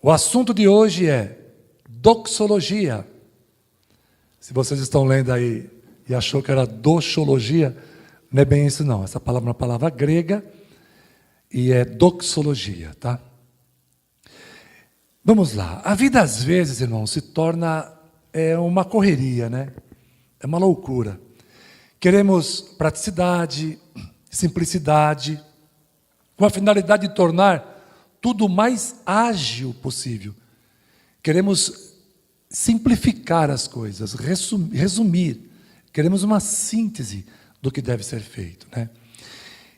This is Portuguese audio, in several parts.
O assunto de hoje é doxologia. Se vocês estão lendo aí e achou que era doxologia, não é bem isso não. Essa palavra é uma palavra grega e é doxologia, tá? Vamos lá. A vida às vezes, irmãos, se torna uma correria, né? É uma loucura. Queremos praticidade, simplicidade, com a finalidade de tornar tudo o mais ágil possível. Queremos simplificar as coisas, resumir. Queremos uma síntese do que deve ser feito, né?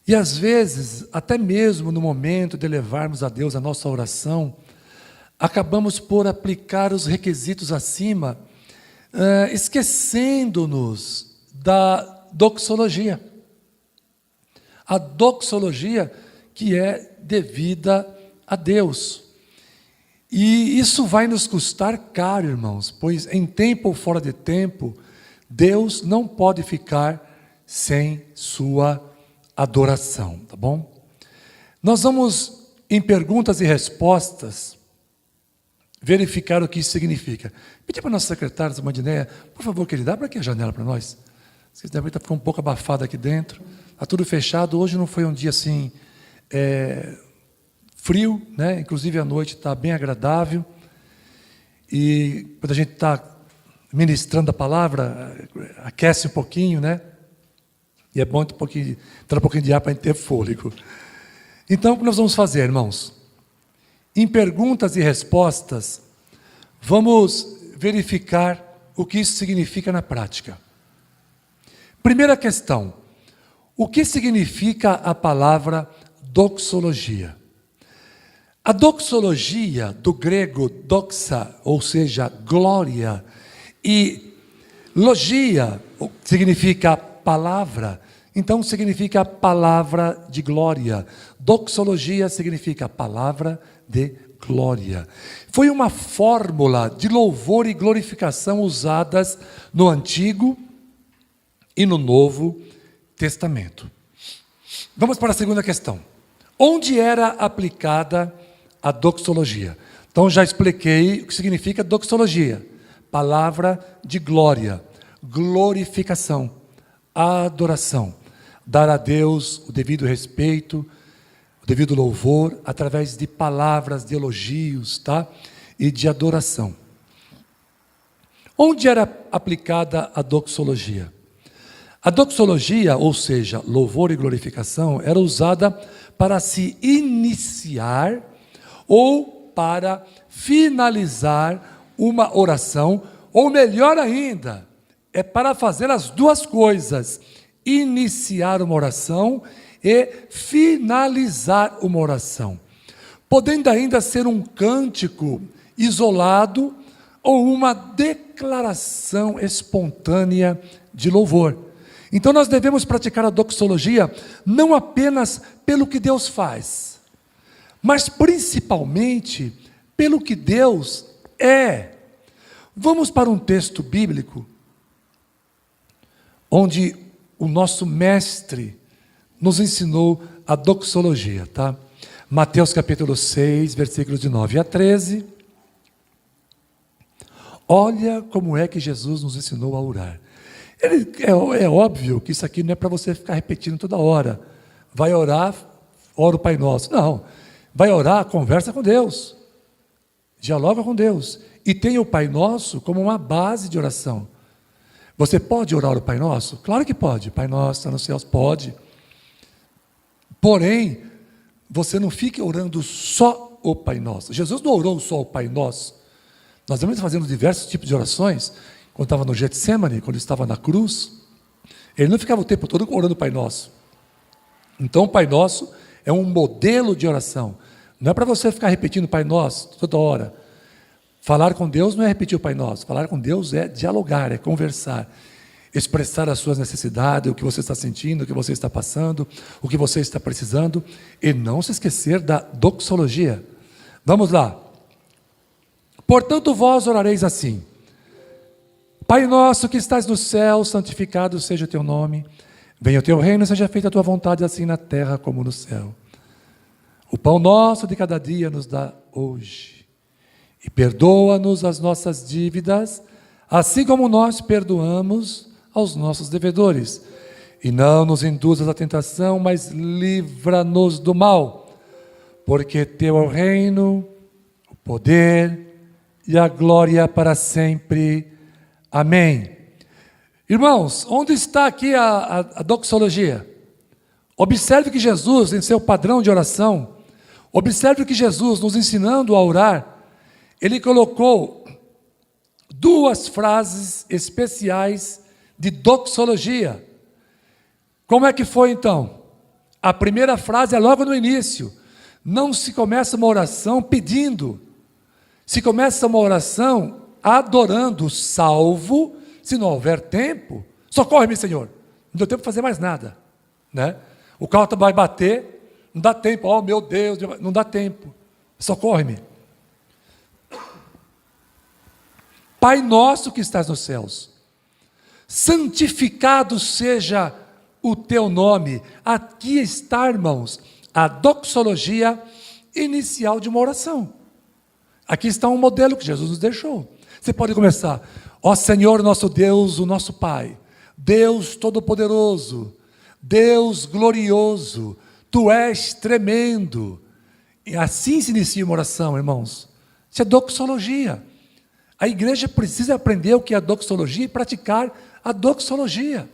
E às vezes, até mesmo no momento de levarmos a Deus a nossa oração, acabamos por aplicar os requisitos acima, esquecendo-nos da doxologia. A doxologia que é devida a Deus. E isso vai nos custar caro, irmãos, pois em tempo ou fora de tempo, Deus não pode ficar sem sua adoração, tá bom? Nós vamos, em perguntas e respostas, verificar o que isso significa. Pedi para a nossa secretária, a Mandinéia, por favor, querida, abra aqui a janela para nós. Vocês devem estar ficando um pouco abafado aqui dentro. Está tudo fechado. Hoje não foi um dia assim frio, né? Inclusive a noite está bem agradável. E quando a gente está ministrando a palavra, aquece um pouquinho, né? E é bom entrar um pouquinho de ar para a gente ter fôlego. Então, o que nós vamos fazer, irmãos? Em perguntas e respostas, vamos verificar o que isso significa na prática. Primeira questão: o que significa a palavra doxologia? A doxologia, do grego doxa, ou seja, glória, e logia, significa palavra, então significa palavra de glória. Doxologia significa palavra de glória. Foi uma fórmula de louvor e glorificação usadas no Antigo e no Novo Testamento. Vamos para a segunda questão. Onde era aplicada a doxologia? Então já expliquei o que significa doxologia. Palavra de glória, glorificação, adoração. Dar a Deus o devido respeito, o devido louvor, através de palavras, de elogios, tá? E de adoração. Onde era aplicada a doxologia? A doxologia, ou seja, louvor e glorificação, era usada para se iniciar ou para finalizar uma oração, ou melhor ainda, é para fazer as duas coisas: iniciar uma oração e finalizar uma oração, podendo ainda ser um cântico isolado ou uma declaração espontânea de louvor. Então nós devemos praticar a doxologia não apenas pelo que Deus faz, mas principalmente pelo que Deus é. Vamos para um texto bíblico onde o nosso mestre nos ensinou a doxologia, tá? Mateus capítulo 6, versículos de 9 a 13. Olha como é que Jesus nos ensinou a orar. É óbvio que isso aqui não é para você ficar repetindo toda hora. Vai orar, ora o Pai Nosso. Não, vai orar, conversa com Deus. Dialoga com Deus. E tem o Pai Nosso como uma base de oração. Você pode orar o Pai Nosso? Claro que pode. Pai Nosso, está nos céus, pode. Porém, você não fique orando só o Pai Nosso. Jesus não orou só o Pai Nosso. Nós estamos fazendo diversos tipos de orações. Quando estava no Getsemane, quando estava na cruz, ele não ficava o tempo todo orando o Pai Nosso. Então o Pai Nosso é um modelo de oração. Não é para você ficar repetindo o Pai Nosso toda hora. Falar com Deus não é repetir o Pai Nosso. Falar com Deus é dialogar, é conversar, expressar as suas necessidades, o que você está sentindo, o que você está passando, o que você está precisando, e não se esquecer da doxologia. Vamos lá. Portanto, vós orareis assim: Pai nosso que estás no céu, santificado seja o teu nome. Venha o teu reino, seja feita a tua vontade, assim na terra como no céu. O pão nosso de cada dia nos dá hoje. E perdoa-nos as nossas dívidas, assim como nós perdoamos aos nossos devedores. E não nos induzas à tentação, mas livra-nos do mal. Porque teu é o reino, o poder e a glória para sempre. Amém. Irmãos, onde está aqui a doxologia? Observe que Jesus, em seu padrão de oração, observe que Jesus, nos ensinando a orar, ele colocou duas frases especiais de doxologia. Como é que foi então? A primeira frase é logo no início. Não se começa uma oração pedindo. Se começa uma oração adorando, salvo, se não houver tempo, socorre-me, Senhor. Não deu tempo de fazer mais nada, né? O carro vai bater, não dá tempo, oh meu Deus, não dá tempo. Socorre-me. Pai nosso que estás nos céus, santificado seja o teu nome. Aqui está, irmãos, a doxologia inicial de uma oração. Aqui está um modelo que Jesus nos deixou. Você pode começar: ó Senhor nosso Deus, o nosso Pai, Deus Todo-Poderoso, Deus glorioso, Tu és tremendo. E assim se inicia uma oração, irmãos. Isso é doxologia. A igreja precisa aprender o que é a doxologia e praticar a doxologia.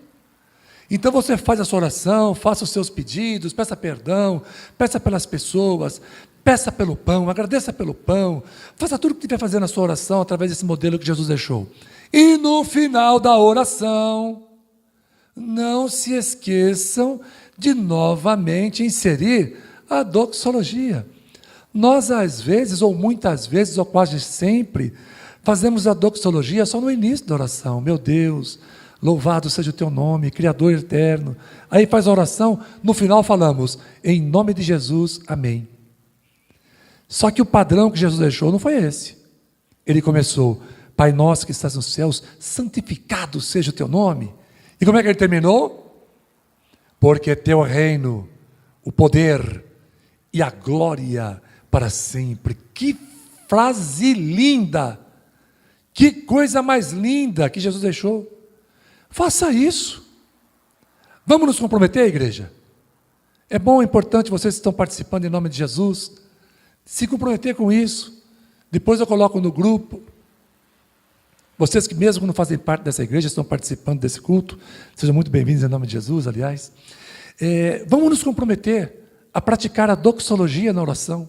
Então você faz a sua oração, faça os seus pedidos, peça perdão, peça pelas pessoas, peça pelo pão, agradeça pelo pão, faça tudo o que tiver fazer na sua oração através desse modelo que Jesus deixou. E no final da oração, não se esqueçam de novamente inserir a doxologia. Nós às vezes, ou muitas vezes, ou quase sempre, fazemos a doxologia só no início da oração. Meu Deus, louvado seja o teu nome, Criador eterno. Aí faz a oração, no final falamos, em nome de Jesus, amém. Só que o padrão que Jesus deixou não foi esse. Ele começou, Pai nosso que estás nos céus, santificado seja o teu nome. E como é que ele terminou? Porque teu reino, o poder e a glória para sempre. Que frase linda! Que coisa mais linda que Jesus deixou. Faça isso. Vamos nos comprometer, igreja? É bom, é importante, vocês que estão participando em nome de Jesus, se comprometer com isso. Depois eu coloco no grupo. Vocês que mesmo não fazem parte dessa igreja, estão participando desse culto, sejam muito bem-vindos em nome de Jesus, aliás. Vamos nos comprometer a praticar a doxologia na oração,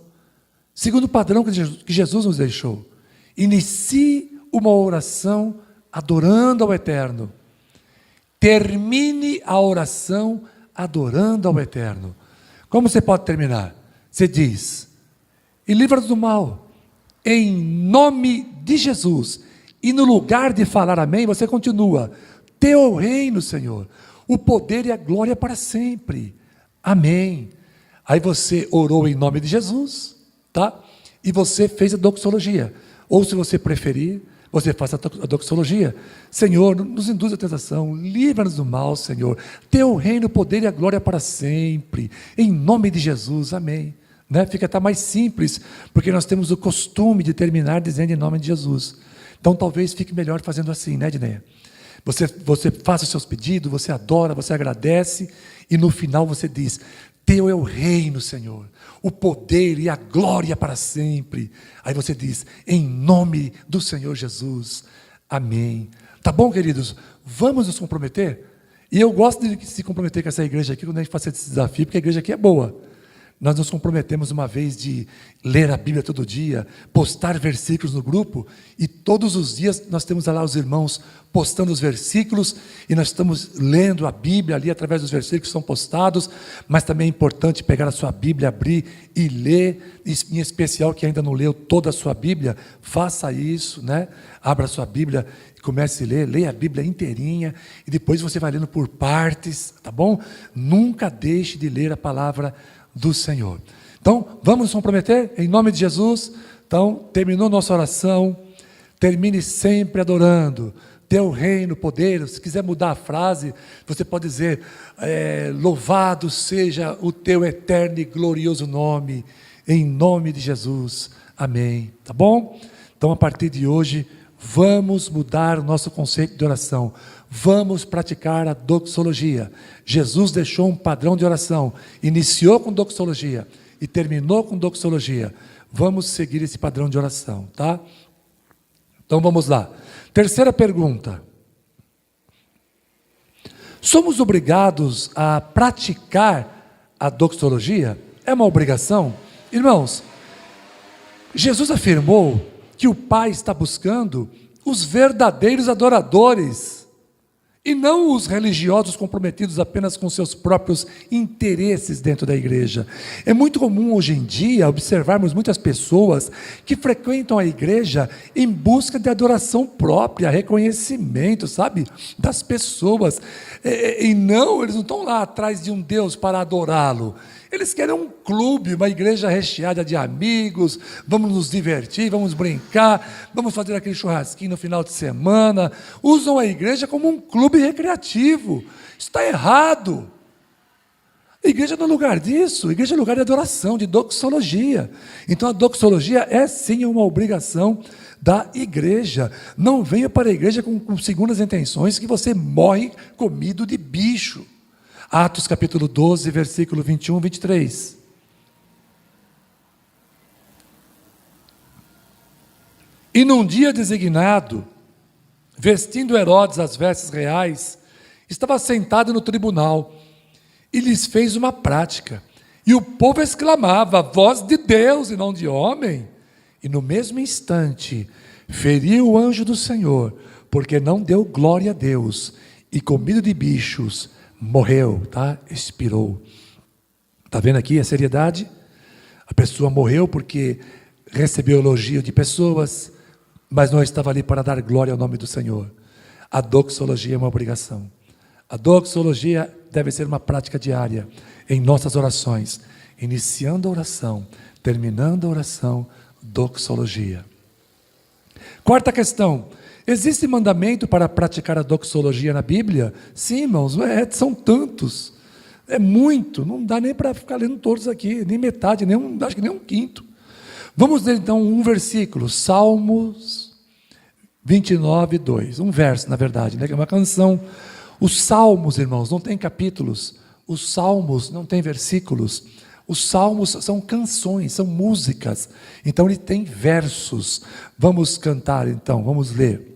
segundo o padrão que Jesus nos deixou. Inicie uma oração adorando ao Eterno. Termine a oração adorando ao Eterno. Como você pode terminar? Você diz, e livra-nos do mal, em nome de Jesus. E no lugar de falar amém, você continua, teu reino, Senhor, o poder e a glória para sempre. Amém. Aí você orou em nome de Jesus, tá? E você fez a doxologia. Ou se você preferir, você faça a doxologia. Senhor, nos induz à tentação, livra-nos do mal, Senhor. Teu reino, o poder e a glória para sempre. Em nome de Jesus, amém. Né? Fica até mais simples, porque nós temos o costume de terminar dizendo em nome de Jesus. Então talvez fique melhor fazendo assim, né, Dineia? Você faz os seus pedidos, você adora, você agradece, e no final você diz, teu é o reino, Senhor, o poder e a glória para sempre. Aí você diz, em nome do Senhor Jesus, amém. Tá bom, queridos? Vamos nos comprometer? E eu gosto de se comprometer com essa igreja aqui, quando a gente faz esse desafio, porque a igreja aqui é boa. Nós nos comprometemos uma vez de ler a Bíblia todo dia, postar versículos no grupo, e todos os dias nós temos lá os irmãos postando os versículos, e nós estamos lendo a Bíblia ali através dos versículos que são postados, mas também é importante pegar a sua Bíblia, abrir e ler, em especial que ainda não leu toda a sua Bíblia, faça isso, né? Abra a sua Bíblia e comece a ler, leia a Bíblia inteirinha, e depois você vai lendo por partes, tá bom? Nunca deixe de ler a palavra do Senhor. Então, vamos nos comprometer em nome de Jesus. Então, terminou nossa oração, termine sempre adorando, teu reino, poder. Se quiser mudar a frase, você pode dizer, louvado seja o teu eterno e glorioso nome, em nome de Jesus, amém, tá bom? Então, a partir de hoje, vamos mudar o nosso conceito de oração. Vamos praticar a doxologia. Jesus deixou um padrão de oração. Iniciou com doxologia e terminou com doxologia. Vamos seguir esse padrão de oração, tá? Então, vamos lá. Terceira pergunta. Somos obrigados a praticar a doxologia? É uma obrigação? Irmãos, Jesus afirmou que o Pai está buscando os verdadeiros adoradores e não os religiosos comprometidos apenas com seus próprios interesses dentro da igreja. É muito comum hoje em dia observarmos muitas pessoas que frequentam a igreja em busca de adoração própria, reconhecimento, sabe, das pessoas. E não, eles não estão lá atrás de um Deus para adorá-lo. Eles querem um clube, uma igreja recheada de amigos, vamos nos divertir, vamos brincar, vamos fazer aquele churrasquinho no final de semana. Usam a igreja como um clube recreativo. Isso está errado. A igreja não é lugar disso, a igreja é lugar de adoração, de doxologia. Então a doxologia é sim uma obrigação da igreja. Não venha para a igreja com segundas intenções que você morre comido de bicho. Atos capítulo 12, versículo 21, 23. E num dia designado, vestindo Herodes as vestes reais, estava sentado no tribunal e lhes fez uma prática. E o povo exclamava: voz de Deus e não de homem. E no mesmo instante, feriu o anjo do Senhor, porque não deu glória a Deus, e comido de bichos, morreu, tá? Expirou. Está vendo aqui a seriedade? A pessoa morreu porque recebeu elogio de pessoas, mas não estava ali para dar glória ao nome do Senhor. A doxologia é uma obrigação. A doxologia deve ser uma prática diária em nossas orações. Iniciando a oração, terminando a oração, doxologia. Quarta questão. Existe mandamento para praticar a doxologia na Bíblia? Sim, irmãos, são tantos. É muito, não dá nem para ficar lendo todos aqui, nem metade, acho que nem um quinto. Vamos ler então um versículo, Salmos 29, 2. Um verso, na verdade, né, que é uma canção. Os salmos, irmãos, não tem capítulos. Os salmos não tem versículos. Os salmos são canções, são músicas. Então ele tem versos. Vamos cantar então, vamos ler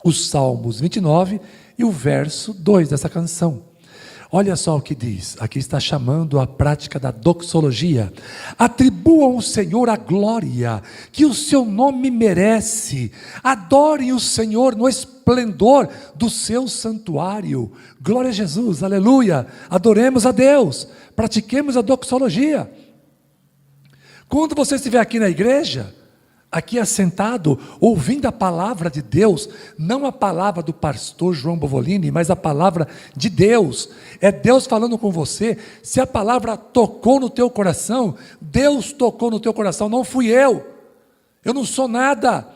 os Salmos 29 e o verso 2 dessa canção. Olha só o que diz, aqui está chamando a prática da doxologia. Atribuam ao Senhor a glória que o seu nome merece. Adorem o Senhor no esplendor do seu santuário. Glória a Jesus, aleluia. Adoremos a Deus, pratiquemos a doxologia. Quando você estiver aqui na igreja, aqui assentado, ouvindo a palavra de Deus, não a palavra do pastor João Bovolini, mas a palavra de Deus, é Deus falando com você. Se a palavra tocou no teu coração, Deus tocou no teu coração, não fui eu não sou nada,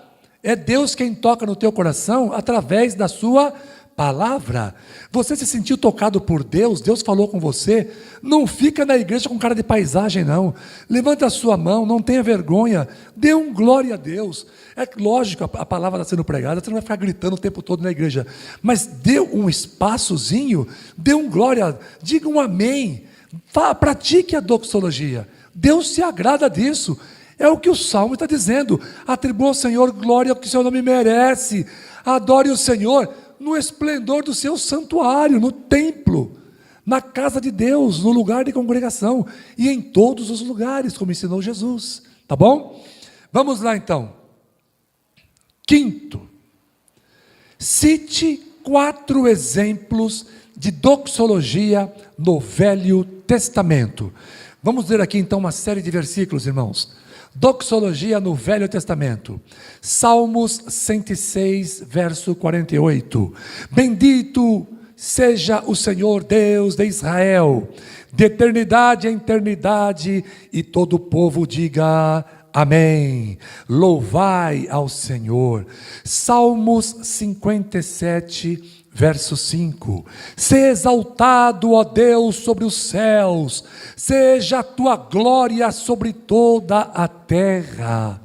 é Deus quem toca no teu coração, através da sua palavra. Você se sentiu tocado por Deus, Deus falou com você, não fica na igreja com cara de paisagem não, levanta a sua mão, não tenha vergonha, dê um glória a Deus. É lógico, a palavra está sendo pregada, você não vai ficar gritando o tempo todo na igreja, mas dê um espaçozinho, dê um glória, diga um amém, pratique a doxologia, Deus se agrada disso. É o que o Salmo está dizendo, atribua ao Senhor glória que o seu nome merece, adore o Senhor no esplendor do seu santuário, no templo, na casa de Deus, no lugar de congregação e em todos os lugares, como ensinou Jesus, tá bom? Vamos lá então. Quinto, cite 4 exemplos de doxologia no Velho Testamento. Vamos ler aqui então uma série de versículos, irmãos. Doxologia no Velho Testamento. Salmos 106, verso 48. Bendito seja o Senhor Deus de Israel, de eternidade a eternidade, e todo o povo diga amém. Louvai ao Senhor. Salmos 57, verso 5. Seja exaltado, ó Deus, sobre os céus, seja a tua glória sobre toda a terra.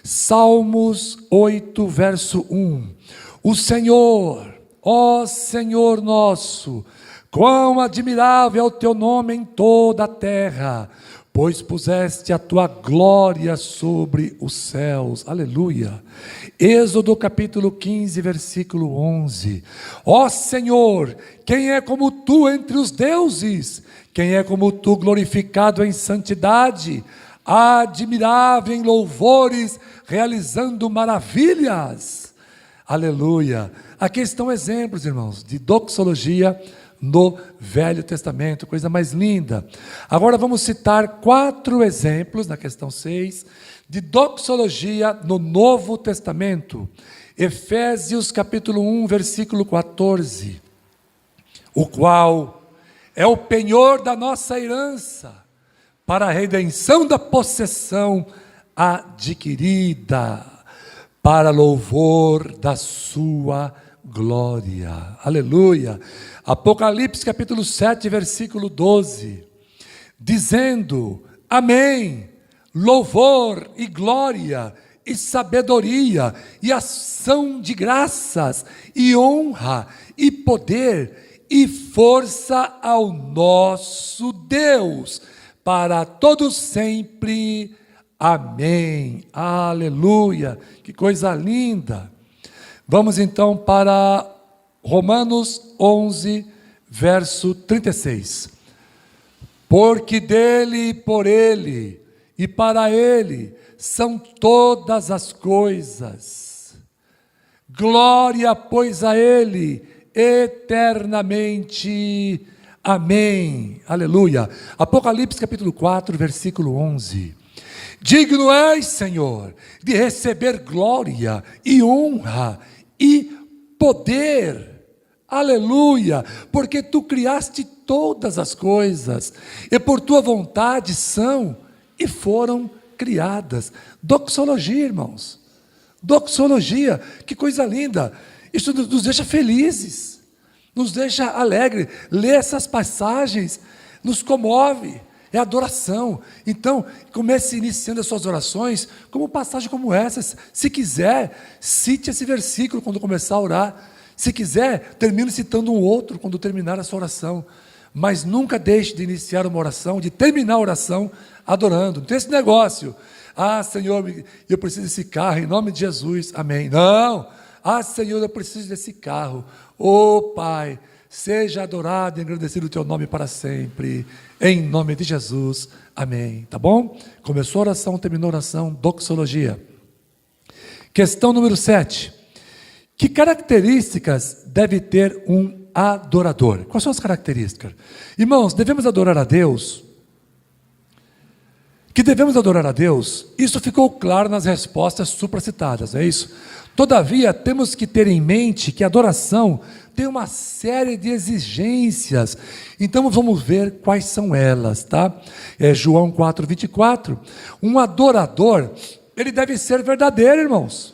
Salmos 8, verso 1. O Senhor, ó Senhor nosso, quão admirável é o teu nome em toda a terra, pois puseste a tua glória sobre os céus. Aleluia. Êxodo capítulo 15, versículo 11. Ó Senhor, quem é como tu entre os deuses? Quem é como tu glorificado em santidade, admirável em louvores, realizando maravilhas? Aleluia. Aqui estão exemplos, irmãos, de doxologia no Velho Testamento, coisa mais linda. Agora vamos citar 4 exemplos, na questão 6, de doxologia no Novo Testamento. Efésios capítulo 1, versículo 14. O qual é o penhor da nossa herança, para a redenção da possessão adquirida, para louvor da sua glória. Aleluia. Apocalipse capítulo 7, versículo 12. Dizendo: Amém, louvor e glória e sabedoria e ação de graças e honra e poder e força ao nosso Deus, para todos sempre. Amém. Aleluia. Que coisa linda. Vamos então para Romanos 11, verso 36. Porque dele, por ele e para ele são todas as coisas. Glória, pois, a ele eternamente. Amém. Aleluia. Apocalipse capítulo 4, versículo 11. Digno és, Senhor, de receber glória e honra e poder. Aleluia, porque tu criaste todas as coisas e por tua vontade são e foram criadas. Doxologia, irmãos. Doxologia, que coisa linda. Isso nos deixa felizes, nos deixa alegres. Ler essas passagens nos comove. É adoração. Então, comece iniciando as suas orações como passagem como essa. Se quiser, cite esse versículo quando começar a orar. Se quiser, termine citando um outro quando terminar a sua oração. Mas nunca deixe de iniciar uma oração, de terminar a oração adorando. Não tem esse negócio. Ah, Senhor, eu preciso desse carro, em nome de Jesus, amém. Não. Ah, Senhor, eu preciso desse carro. Oh, Pai, seja adorado e engrandecido o teu nome para sempre. Em nome de Jesus, amém. Tá bom? Começou a oração, terminou a oração, doxologia. Questão número 7. Que características deve ter um adorador? Quais são as características? Irmãos, devemos adorar a Deus? Que devemos adorar a Deus? Isso ficou claro nas respostas supracitadas, é isso? Todavia, temos que ter em mente que a adoração tem uma série de exigências. Então vamos ver quais são elas, tá? João 4, 24. Um adorador, ele deve ser verdadeiro, irmãos.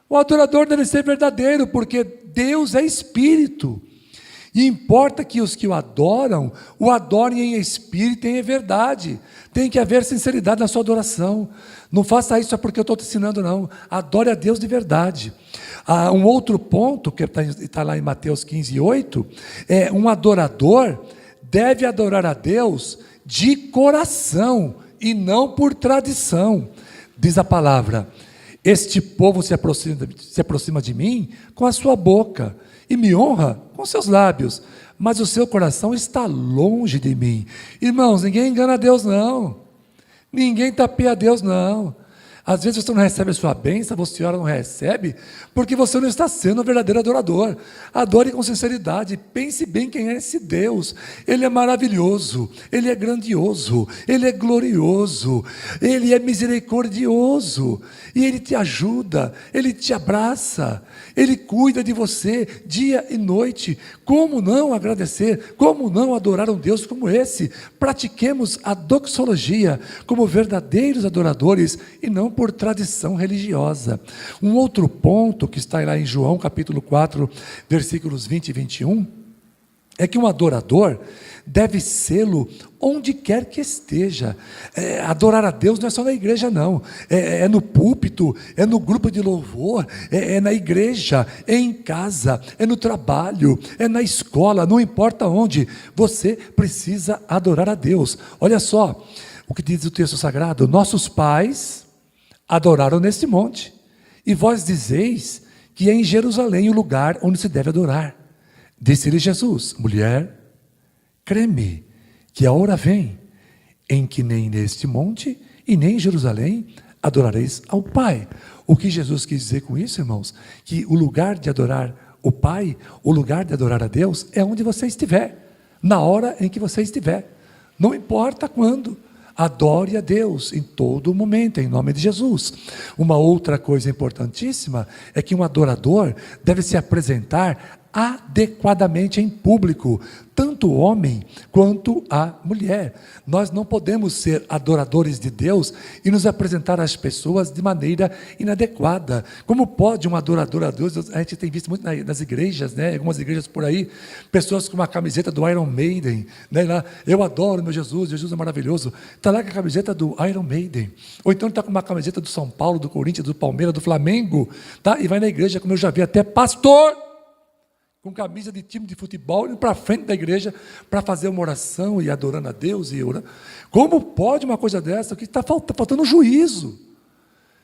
O adorador deve ser verdadeiro, porque Deus é espírito. E importa que os que o adorem em espírito e em verdade. Tem que haver sinceridade na sua adoração. Não faça isso só porque eu estou te ensinando, não. Adore a Deus de verdade. Um outro ponto, que está lá em Mateus 15, 8, é um adorador deve adorar a Deus de coração e não por tradição. Diz a palavra: este povo se aproxima de mim com a sua boca e me honra com seus lábios, mas o seu coração está longe de mim. Irmãos, ninguém engana a Deus, não. Ninguém tapeia a Deus, não. Às vezes você não recebe a sua bênção, você ora não recebe, porque você não está sendo um verdadeiro adorador. Adore com sinceridade, pense bem quem é esse Deus. Ele é maravilhoso, Ele é grandioso, Ele é glorioso, Ele é misericordioso, e Ele te ajuda, Ele te abraça, Ele cuida de você dia e noite. Como não agradecer, como não adorar um Deus como esse? Pratiquemos a doxologia como verdadeiros adoradores e não por tradição religiosa. Um outro ponto que está lá em João capítulo 4, versículos 20 e 21, é que um adorador deve sê-lo onde quer que esteja. Adorar a Deus não é só na igreja, não. É no púlpito, é no grupo de louvor, é na igreja, é em casa, é no trabalho, é na escola, não importa onde. Você precisa adorar a Deus. Olha só o que diz o texto sagrado: nossos pais adoraram neste monte, e vós dizeis que é em Jerusalém o lugar onde se deve adorar. Disse-lhe Jesus: mulher, crê-me, que a hora vem, em que nem neste monte e nem em Jerusalém adorareis ao Pai. O que Jesus quis dizer com isso, irmãos? Que o lugar de adorar o Pai, o lugar de adorar a Deus, é onde você estiver, na hora em que você estiver, não importa quando. Adore a Deus em todo momento, em nome de Jesus. Uma outra coisa importantíssima é que um adorador deve se apresentar adequadamente em público, tanto o homem quanto a mulher. Nós não podemos ser adoradores de Deus e nos apresentar às pessoas de maneira inadequada. Como pode um adorador a Deus? A gente tem visto muito nas igrejas, né? Algumas igrejas por aí, pessoas com uma camiseta do Iron Maiden, né? Lá, eu adoro meu Jesus, Jesus é maravilhoso. Está lá com a camiseta do Iron Maiden. Ou então está com uma camiseta do São Paulo, do Corinthians, do Palmeiras, do Flamengo, tá? E vai na igreja, como eu já vi até pastor com camisa de time de futebol, indo para frente da igreja para fazer uma oração e adorando a Deus e orando. Como pode uma coisa dessa? Que está faltando juízo.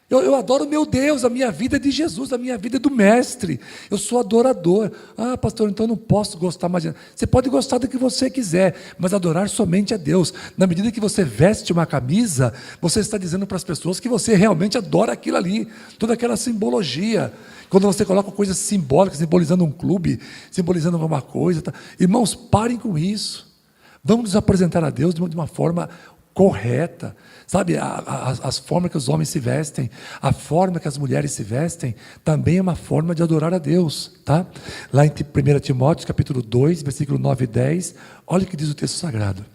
Eu adoro meu Deus, a minha vida é de Jesus, a minha vida é do Mestre. Eu sou adorador. Ah, pastor, então eu não posso gostar mais. Você pode gostar do que você quiser, mas adorar somente a Deus. Na medida que você veste uma camisa, você está dizendo para as pessoas que você realmente adora aquilo ali, toda aquela simbologia. Quando você coloca coisas simbólicas, simbolizando um clube, simbolizando alguma coisa. Tá? Irmãos, parem com isso. Vamos nos apresentar a Deus de uma forma correta. Sabe, as formas que os homens se vestem, a forma que as mulheres se vestem, também é uma forma de adorar a Deus. Tá? Lá em 1 Timóteo, capítulo 2, versículo 9 e 10, olha o que diz o texto sagrado.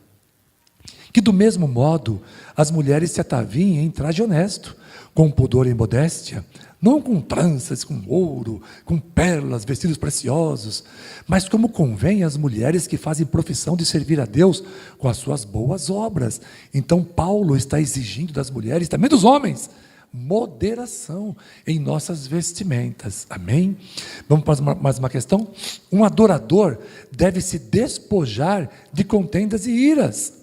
Que do mesmo modo, as mulheres se ataviem em traje honesto, com pudor e modéstia, não com tranças, com ouro, com pérolas, vestidos preciosos, mas como convém às mulheres que fazem profissão de servir a Deus com as suas boas obras. Então Paulo está exigindo das mulheres, também dos homens, moderação em nossas vestimentas. Amém? Vamos para mais uma questão? Um adorador deve se despojar de contendas e iras.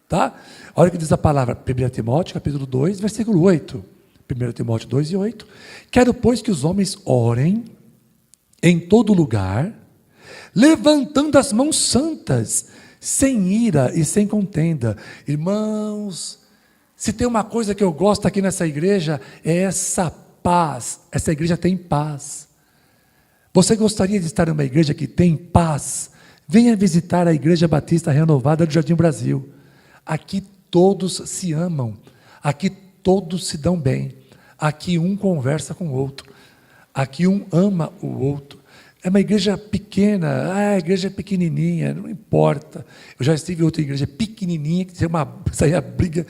Tá? Olha o que diz a palavra, 1 Timóteo, capítulo 2, versículo 8. 1 Timóteo 2 e 8. Quero, pois, que os homens orem em todo lugar, levantando as mãos santas, sem ira e sem contenda. Irmãos, se tem uma coisa que eu gosto aqui nessa igreja, é essa paz. Essa igreja tem paz. Você gostaria de estar numa igreja que tem paz? Venha visitar a Igreja Batista Renovada do Jardim Brasil. Aqui todos se amam, aqui todos se dão bem, aqui um conversa com o outro, aqui um ama o outro. É uma igreja pequena, a igreja é pequenininha, não importa. Eu já estive em outra igreja pequenininha, que saía briga,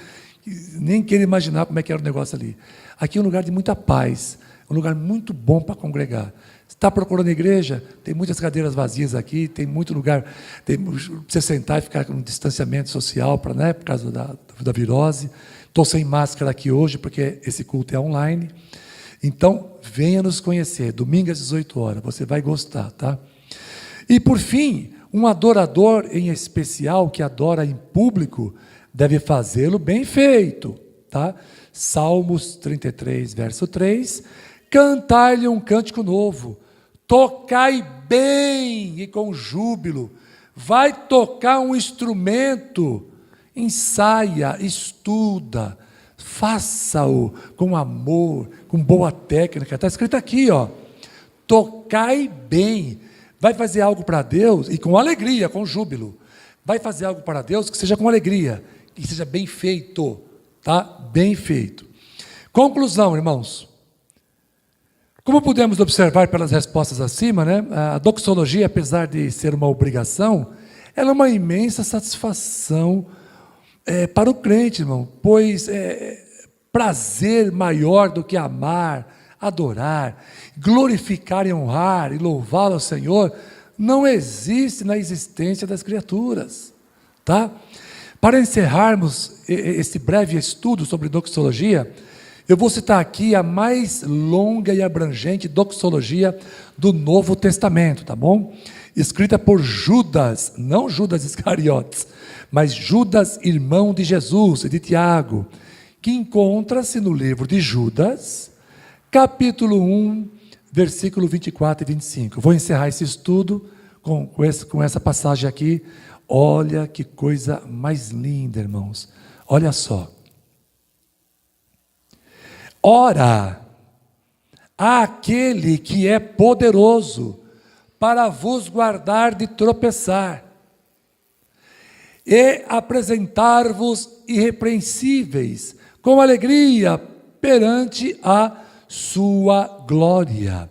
nem queria imaginar como é que era o negócio ali. Aqui é um lugar de muita paz, um lugar muito bom para congregar. Está procurando igreja? Tem muitas cadeiras vazias aqui, tem muito lugar para você sentar e ficar com um distanciamento social, né, por causa da virose. Estou sem máscara aqui hoje, porque esse culto é online. Então, venha nos conhecer, domingo às 18 horas, você vai gostar, tá? E por fim, um adorador em especial, que adora em público, deve fazê-lo bem feito, tá? Salmos 33, verso 3, cantai-lhe um cântico novo, tocai bem e com júbilo, vai tocar um instrumento, ensaia, estuda, faça-o com amor, com boa técnica. Está escrito aqui, ó, tocai bem, vai fazer algo para Deus, e com alegria, com júbilo, vai fazer algo para Deus que seja com alegria, que seja bem feito, tá? Bem feito. Conclusão, irmãos. Como pudemos observar pelas respostas acima, né, a doxologia, apesar de ser uma obrigação, ela é uma imensa satisfação para o crente, irmão, pois prazer maior do que amar, adorar, glorificar e honrar e louvar ao Senhor, não existe na existência das criaturas. Tá? Para encerrarmos esse breve estudo sobre doxologia, eu vou citar aqui a mais longa e abrangente doxologia do Novo Testamento, tá bom? Escrita por Judas, não Judas Iscariotes, mas Judas, irmão de Jesus e de Tiago, que encontra-se no livro de Judas, capítulo 1, versículo 24 e 25. Vou encerrar esse estudo com essa passagem aqui. Olha que coisa mais linda, irmãos. Olha só. Ora, àquele que é poderoso para vos guardar de tropeçar e apresentar-vos irrepreensíveis com alegria perante a sua glória.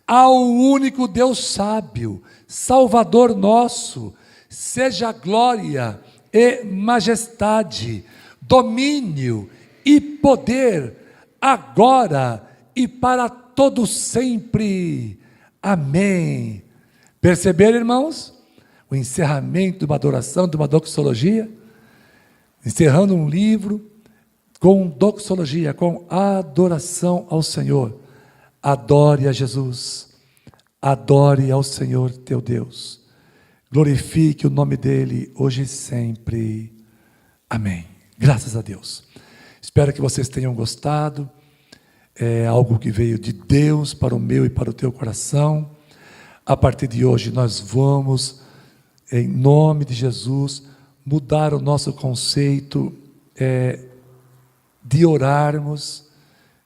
Ao único Deus sábio, Salvador nosso, seja glória e majestade, domínio e poder, agora e para todo sempre. Amém. Perceberam, irmãos? O encerramento de uma adoração, de uma doxologia, encerrando um livro com doxologia, com adoração ao Senhor. Adore a Jesus, adore ao Senhor teu Deus, glorifique o nome dEle, hoje e sempre. Amém. Graças a Deus. Espero que vocês tenham gostado. É algo que veio de Deus para o meu e para o teu coração. A partir de hoje nós vamos, em nome de Jesus, mudar o nosso conceito de orarmos,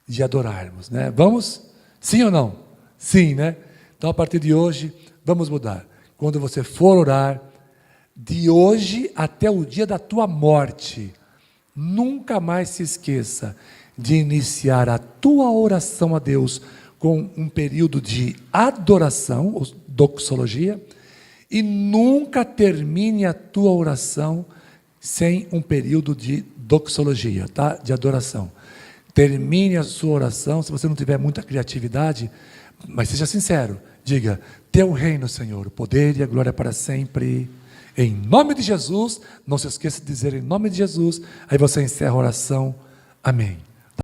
de adorarmos, né? Vamos? Sim ou não? Sim, né? Então a partir de hoje vamos mudar. Quando você for orar, de hoje até o dia da tua morte, nunca mais se esqueça de iniciar a tua oração a Deus com um período de adoração, ou doxologia, e nunca termine a tua oração sem um período de doxologia, tá? De adoração. Termine a sua oração, se você não tiver muita criatividade, mas seja sincero, diga: teu reino, Senhor, o poder e a glória para sempre, em nome de Jesus. Não se esqueça de dizer em nome de Jesus, aí você encerra a oração. Amém.